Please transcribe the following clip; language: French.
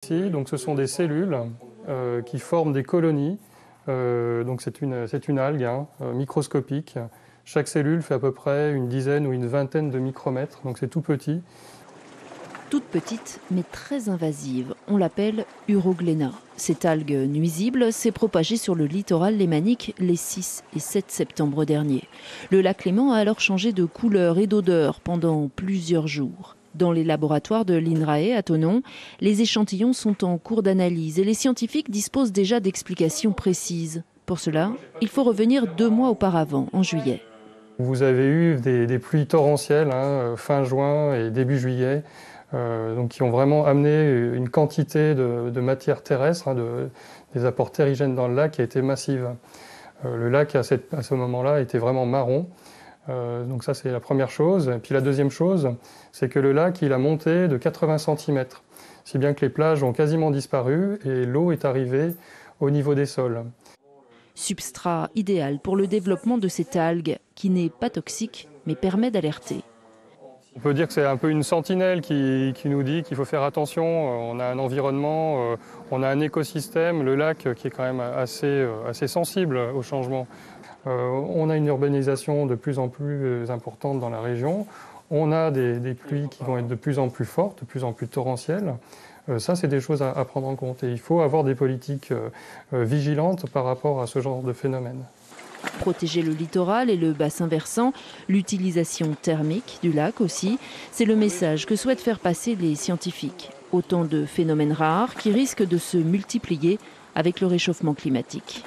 Ici, donc, ce sont des cellules qui forment des colonies. Donc c'est une algue microscopique. Chaque cellule fait à peu près une dizaine ou une vingtaine de micromètres, donc c'est tout petit. Toute petite, mais très invasive. On l'appelle Urogléna. Cette algue nuisible s'est propagée sur le littoral lémanique les 6 et 7 septembre dernier. Le lac Léman a alors changé de couleur et d'odeur pendant plusieurs jours. Dans les laboratoires de l'INRAE à Thonon, les échantillons sont en cours d'analyse et les scientifiques disposent déjà d'explications précises. Pour cela, il faut revenir 2 mois auparavant, en juillet. Vous avez eu des pluies torrentielles fin juin et début juillet, donc qui ont vraiment amené une quantité de matière terrestre, des apports terrigènes dans le lac qui a été massive. Le lac à ce moment-là était vraiment marron. Donc ça c'est la première chose. Et puis la deuxième chose, c'est que le lac il a monté de 80 cm, si bien que les plages ont quasiment disparu et l'eau est arrivée au niveau des sols. Substrat idéal pour le développement de cette algue qui n'est pas toxique mais permet d'alerter. On peut dire que c'est un peu une sentinelle qui nous dit qu'il faut faire attention. On a un environnement, on a un écosystème, le lac qui est quand même assez sensible au changement. On a une urbanisation de plus en plus importante dans la région. On a des pluies qui vont être de plus en plus fortes, de plus en plus torrentielles. Ça, c'est des choses à prendre en compte. Et il faut avoir des politiques vigilantes par rapport à ce genre de phénomène. Protéger le littoral et le bassin versant, l'utilisation thermique du lac aussi, c'est le message que souhaitent faire passer les scientifiques. Autant de phénomènes rares qui risquent de se multiplier avec le réchauffement climatique.